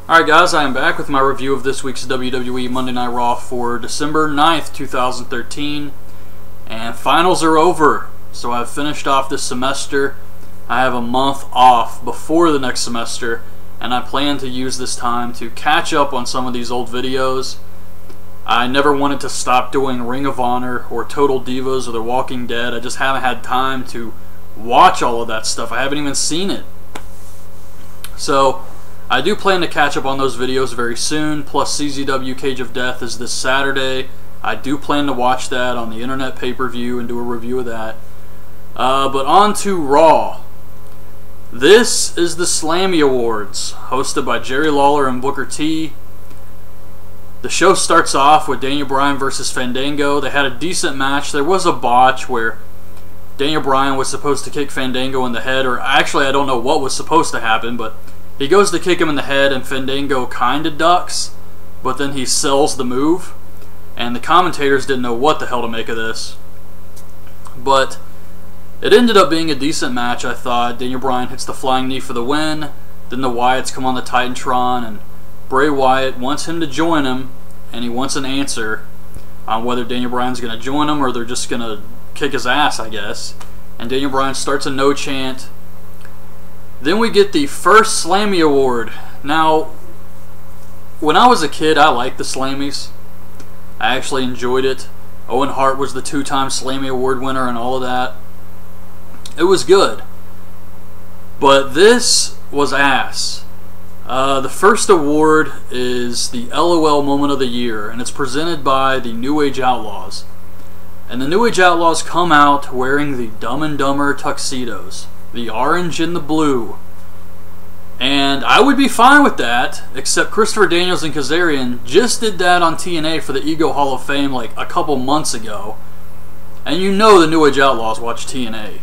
Alright guys, I am back with my review of this week's WWE Monday Night Raw for December 9th, 2013. And finals are over, so I've finished off this semester. I have a month off before the next semester, and I plan to use this time to catch up on some of these old videos. I never wanted to stop doing Ring of Honor or Total Divas or The Walking Dead. I just haven't had time to watch all of that stuff. I haven't even seen it. So I do plan to catch up on those videos very soon, plus CZW Cage of Death is this Saturday. I do plan to watch that on the internet pay-per-view and do a review of that. But on to Raw. This is the Slammy Awards, hosted by Jerry Lawler and Booker T. The show starts off with Daniel Bryan versus Fandango. They had a decent match. There was a botch where Daniel Bryan was supposed to kick Fandango in the head, or actually I don't know what was supposed to happen, but he goes to kick him in the head and Fandango kinda ducks, but then he sells the move, and the commentators didn't know what the hell to make of this. But it ended up being a decent match, I thought. Daniel Bryan hits the flying knee for the win, then the Wyatts come on the Titantron, and Bray Wyatt wants him to join him, and he wants an answer on whether Daniel Bryan's going to join him or they're just going to kick his ass, I guess. And Daniel Bryan starts a no chant. Then we get the first Slammy Award. Now, when I was a kid, I liked the Slammies. I actually enjoyed it. Owen Hart was the two-time Slammy Award winner and all of that. It was good. But this was ass. The first award is the LOL Moment of the Year, and it's presented by the New Age Outlaws. And the New Age Outlaws come out wearing the Dumb and Dumber tuxedos. The orange and the blue. And I would be fine with that, except Christopher Daniels and Kazarian just did that on TNA for the Ego Hall of Fame like a couple months ago. And you know the New Age Outlaws watch TNA.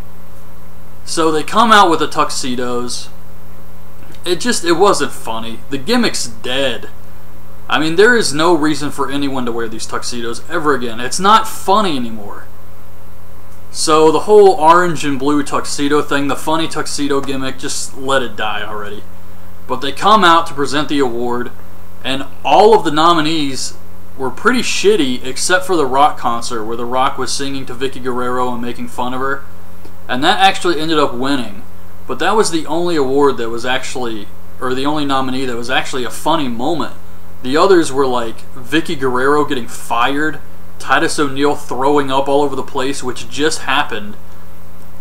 So they come out with the tuxedos. It wasn't funny. The gimmick's dead. I mean, there is no reason for anyone to wear these tuxedos ever again. It's not funny anymore. So the whole orange and blue tuxedo thing, the funny tuxedo gimmick, just let it die already. But they come out to present the award, and all of the nominees were pretty shitty except for the Rock concert where the Rock was singing to Vicky Guerrero and making fun of her. And that actually ended up winning. But that was the only award that was actually, or the only nominee that was actually a funny moment. The others were like Vicky Guerrero getting fired, Titus O'Neil throwing up all over the place, which just happened,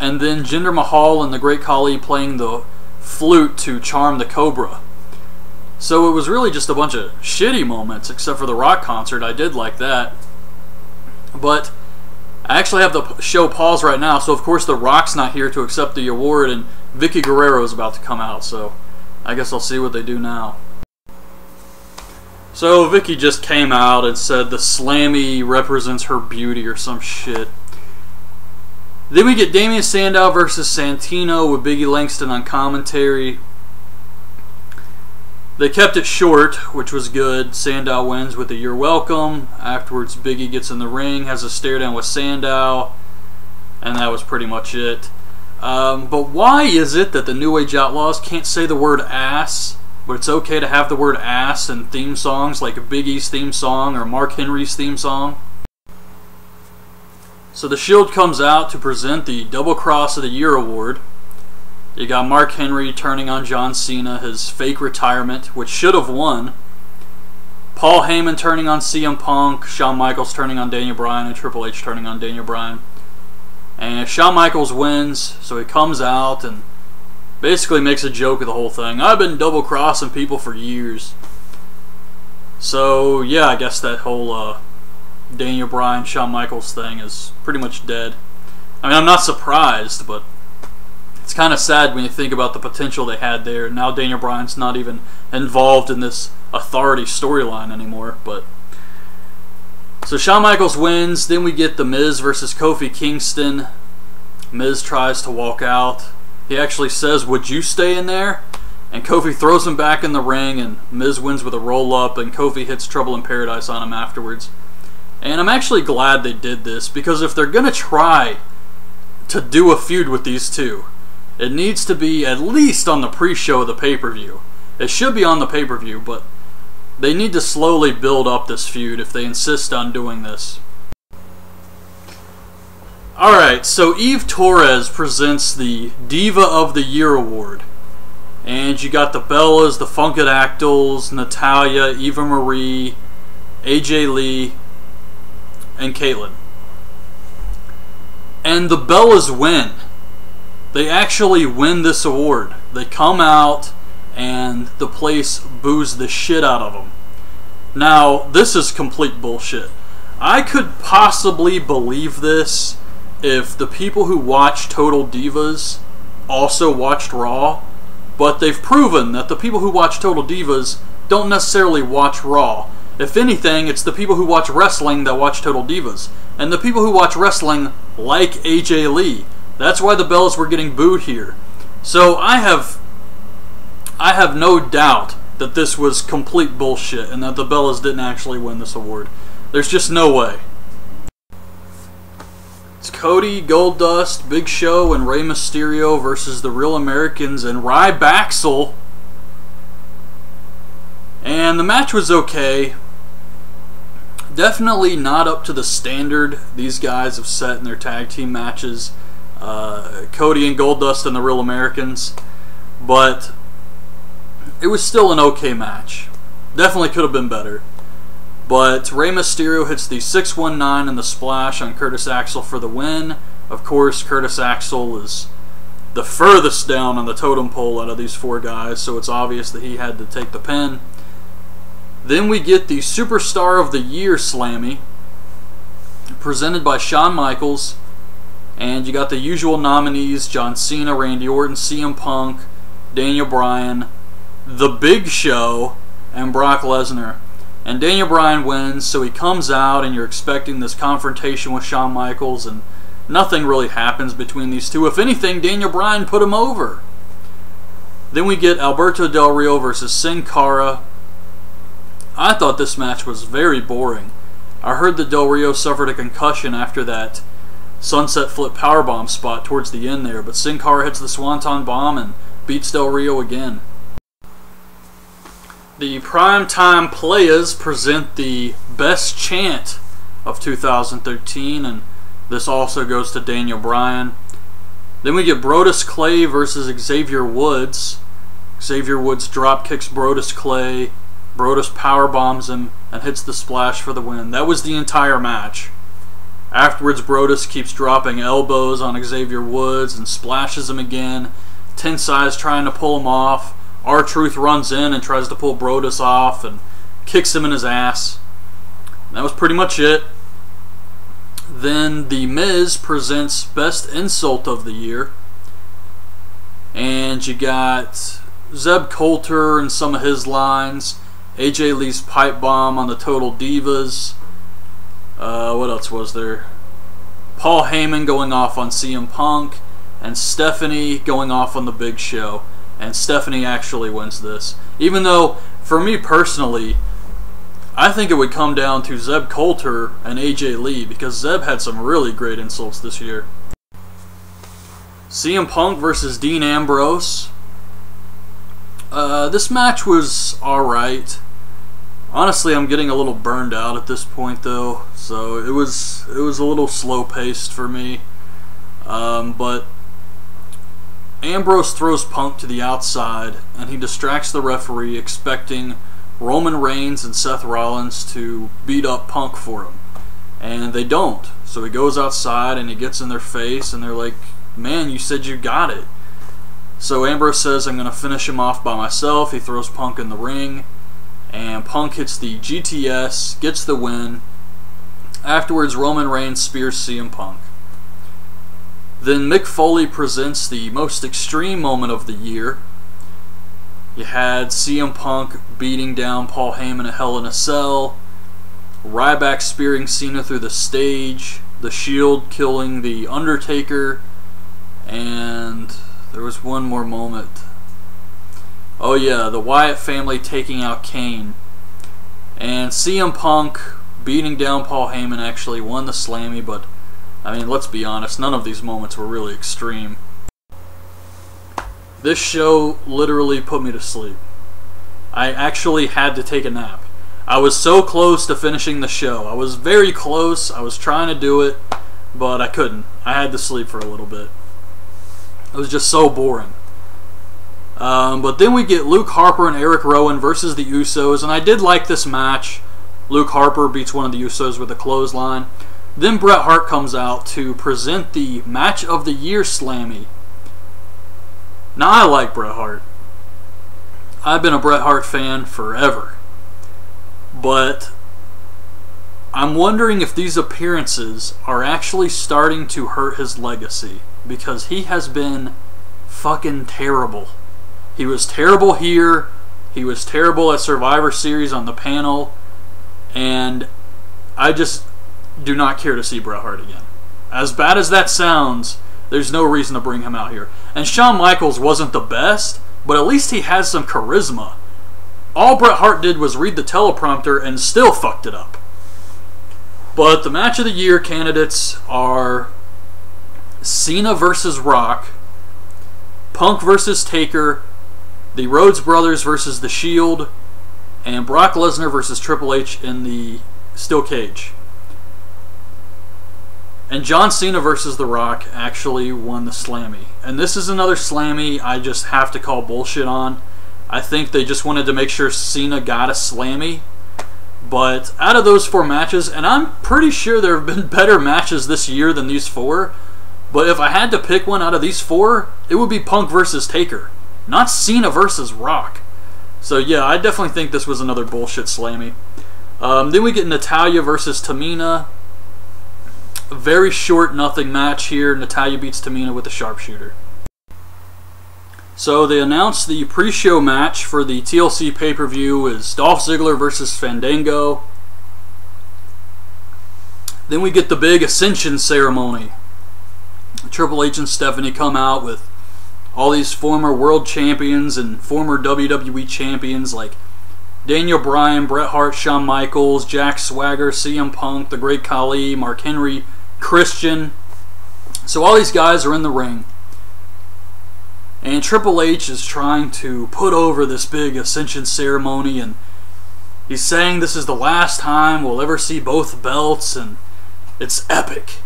and then Jinder Mahal and the Great Khali playing the flute to charm the Cobra. So it was really just a bunch of shitty moments, except for the Rock concert. I did like that. But I actually have the show paused right now, so of course the Rock's not here to accept the award, and Vicky Guerrero is about to come out, so I guess I'll see what they do now. So Vicky just came out and said the Slammy represents her beauty or some shit. Then we get Damien Sandow versus Santino with Biggie Langston on commentary. They kept it short, which was good. Sandow wins with a "You're welcome." Afterwards, Biggie gets in the ring, has a stare down with Sandow, and that was pretty much it. But why is it that the New Age Outlaws can't say the word ass, but it's okay to have the word ass in theme songs like Big E's theme song or Mark Henry's theme song? So the Shield comes out to present the Double Cross of the Year award. You got Mark Henry turning on John Cena, his fake retirement, which should have won. Paul Heyman turning on CM Punk, Shawn Michaels turning on Daniel Bryan, and Triple H turning on Daniel Bryan. And Shawn Michaels wins, so he comes out and basically makes a joke of the whole thing. I've been double-crossing people for years. So, yeah, I guess that whole Daniel Bryan, Shawn Michaels thing is pretty much dead. I mean, I'm not surprised, but it's kind of sad when you think about the potential they had there. Now Daniel Bryan's not even involved in this authority storyline anymore. But so Shawn Michaels wins. Then we get The Miz versus Kofi Kingston. Miz tries to walk out. He actually says, "Would you stay in there?" And Kofi throws him back in the ring, and Miz wins with a roll-up, and Kofi hits Trouble in Paradise on him afterwards. And I'm actually glad they did this, because if they're going to try to do a feud with these two, it needs to be at least on the pre-show of the pay-per-view. It should be on the pay-per-view, but they need to slowly build up this feud if they insist on doing this. Alright, so Eve Torres presents the Diva of the Year award. And you got the Bellas, the Funkadactyls, Natalya, Eva Marie, AJ Lee, and Caitlyn. And the Bellas win. They actually win this award. They come out and the place boos the shit out of them. Now, this is complete bullshit. I could possibly believe this if the people who watch Total Divas also watched Raw, but they've proven that the people who watch Total Divas don't necessarily watch Raw. If anything, it's the people who watch wrestling that watch Total Divas. And the people who watch wrestling like AJ Lee. That's why the Bellas were getting booed here. So I have no doubt that this was complete bullshit and that the Bellas didn't actually win this award. There's just no way. It's Cody, Goldust, Big Show, and Rey Mysterio versus the Real Americans and Rybacksel. And the match was okay. Definitely not up to the standard these guys have set in their tag team matches. Cody and Goldust and the Real Americans. But it was still an okay match. Definitely could have been better. But Rey Mysterio hits the 619 and the splash on Curtis Axel for the win. Of course, Curtis Axel is the furthest down on the totem pole out of these four guys, so it's obvious that he had to take the pin. Then we get the Superstar of the Year Slammy, presented by Shawn Michaels. And you got the usual nominees: John Cena, Randy Orton, CM Punk, Daniel Bryan, The Big Show, and Brock Lesnar. And Daniel Bryan wins, so he comes out and you're expecting this confrontation with Shawn Michaels, and nothing really happens between these two. If anything, Daniel Bryan put him over. Then we get Alberto Del Rio versus Sin Cara. I thought this match was very boring. I heard that Del Rio suffered a concussion after that Sunset Flip Powerbomb spot towards the end there, but Sin Cara hits the Swanton Bomb and beats Del Rio again. The Primetime Players present the best chant of 2013, and this also goes to Daniel Bryan. Then we get Brodus Clay versus Xavier Woods. Xavier Woods drop kicks Brodus Clay. Brodus powerbombs him and hits the splash for the win. That was the entire match. Afterwards, Brodus keeps dropping elbows on Xavier Woods and splashes him again. Tensai's trying to pull him off. R-Truth runs in and tries to pull Brodus off and kicks him in his ass. And that was pretty much it. Then The Miz presents Best Insult of the Year. And you got Zeb Coulter and some of his lines. AJ Lee's pipe bomb on the Total Divas. What else was there? Paul Heyman going off on CM Punk. And Stephanie going off on the Big Show. And Stephanie actually wins this. Even though, for me personally, I think it would come down to Zeb Coulter and AJ Lee, because Zeb had some really great insults this year. CM Punk versus Dean Ambrose. This match was alright. Honestly, I'm getting a little burned out at this point though, so it was a little slow paced for me. But Ambrose throws Punk to the outside, and he distracts the referee, expecting Roman Reigns and Seth Rollins to beat up Punk for him. And they don't. So he goes outside and he gets in their face, and they're like, "Man, you said you got it." So Ambrose says, "I'm going to finish him off by myself." He throws Punk in the ring, and Punk hits the GTS, gets the win. Afterwards, Roman Reigns spears CM Punk. Then Mick Foley presents the most extreme moment of the year. You had CM Punk beating down Paul Heyman at Hell in a Cell, Ryback spearing Cena through the stage, The Shield killing The Undertaker, and there was one more moment. Oh yeah, the Wyatt family taking out Kane. And CM Punk beating down Paul Heyman actually won the Slammy, but I mean, let's be honest, none of these moments were really extreme. This show literally put me to sleep. I actually had to take a nap. I was so close to finishing the show. I was very close. I was trying to do it, but I couldn't. I had to sleep for a little bit. It was just so boring. But then we get Luke Harper and Eric Rowan versus the Usos, and I did like this match. Luke Harper beats one of the Usos with a clothesline. Then Bret Hart comes out to present the Match of the Year Slammy. Now, I like Bret Hart. I've been a Bret Hart fan forever. But I'm wondering if these appearances are actually starting to hurt his legacy, because he has been fucking terrible. He was terrible here. He was terrible at Survivor Series on the panel. And I just do not care to see Bret Hart again. As bad as that sounds, there's no reason to bring him out here. And Shawn Michaels wasn't the best, but at least he has some charisma. All Bret Hart did was read the teleprompter and still fucked it up. But the Match of the Year candidates are Cena versus Rock, Punk versus Taker, the Rhodes Brothers versus The Shield, and Brock Lesnar versus Triple H in the steel cage. And John Cena versus The Rock actually won the Slammy. And this is another Slammy I just have to call bullshit on. I think they just wanted to make sure Cena got a Slammy. But out of those 4 matches, and I'm pretty sure there have been better matches this year than these 4, but if I had to pick one out of these 4, it would be Punk versus Taker, not Cena versus Rock. So yeah, I definitely think this was another bullshit Slammy. Then we get Natalya versus Tamina. A very short nothing match here. Natalya beats Tamina with a sharpshooter. So they announced the pre-show match for the TLC pay-per-view is Dolph Ziggler versus Fandango. Then we get the big Ascension ceremony. Triple H and Stephanie come out with all these former world champions and former WWE champions like Daniel Bryan, Bret Hart, Shawn Michaels, Jack Swagger, CM Punk, The Great Khali, Mark Henry, Christian. So all these guys are in the ring. And Triple H is trying to put over this big Ascension ceremony, and he's saying this is the last time we'll ever see both belts, and it's epic.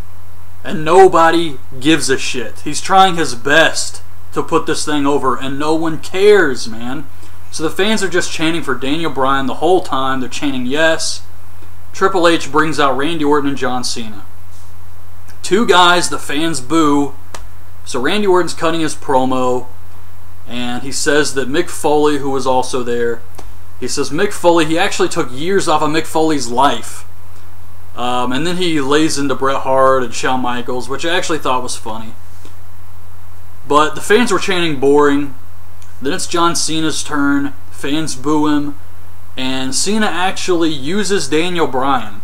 And nobody gives a shit. He's trying his best to put this thing over, and no one cares, man. So the fans are just chanting for Daniel Bryan the whole time. They're chanting yes. Triple H brings out Randy Orton and John Cena. 2 guys the fans boo. So Randy Orton's cutting his promo, and he says that Mick Foley, who was also there, he says Mick Foley, he actually took years off of Mick Foley's life. And then he lays into Bret Hart and Shawn Michaels, which I actually thought was funny. But the fans were chanting boring. Then it's John Cena's turn. Fans boo him. And Cena actually uses Daniel Bryan.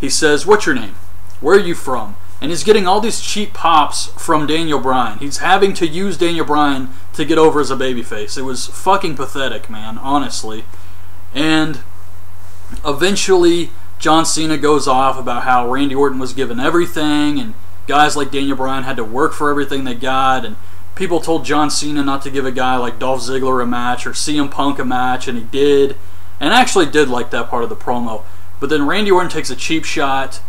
He says, "What's your name? Where are you from?" And he's getting all these cheap pops from Daniel Bryan. He's having to use Daniel Bryan to get over as a babyface. It was fucking pathetic, man, honestly. And eventually, John Cena goes off about how Randy Orton was given everything, and guys like Daniel Bryan had to work for everything they got, and people told John Cena not to give a guy like Dolph Ziggler a match or CM Punk a match, and he did. And I actually did like that part of the promo. But then Randy Orton takes a cheap shot.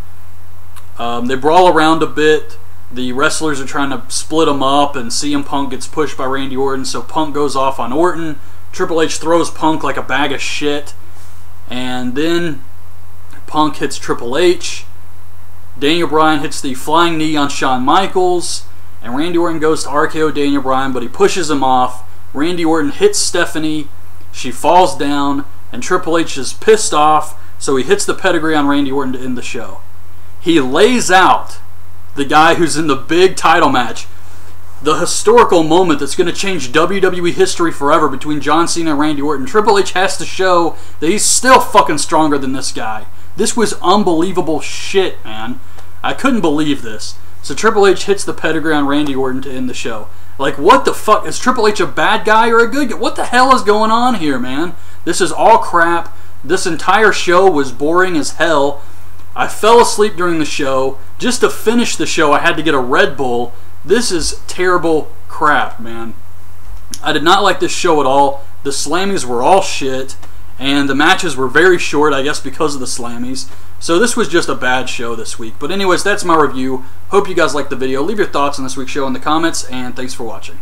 They brawl around a bit. The wrestlers are trying to split them up, and CM Punk gets pushed by Randy Orton, so Punk goes off on Orton. Triple H throws Punk like a bag of shit, and then Punk hits Triple H. Daniel Bryan hits the flying knee on Shawn Michaels, and Randy Orton goes to RKO Daniel Bryan, but he pushes him off. Randy Orton hits Stephanie. She falls down, and Triple H is pissed off, so he hits the pedigree on Randy Orton to end the show. He lays out the guy who's in the big title match, the historical moment that's going to change WWE history forever between John Cena and Randy Orton. Triple H has to show that he's still fucking stronger than this guy. This was unbelievable shit, man. I couldn't believe this. So Triple H hits the pedigree on Randy Orton to end the show. Like, what the fuck? Is Triple H a bad guy or a good guy? What the hell is going on here, man? This is all crap. This entire show was boring as hell. I fell asleep during the show. Just to finish the show, I had to get a Red Bull. This is terrible crap, man. I did not like this show at all. The Slammies were all shit, and the matches were very short, I guess because of the Slammies. So this was just a bad show this week. But anyways, that's my review. Hope you guys liked the video. Leave your thoughts on this week's show in the comments, and thanks for watching.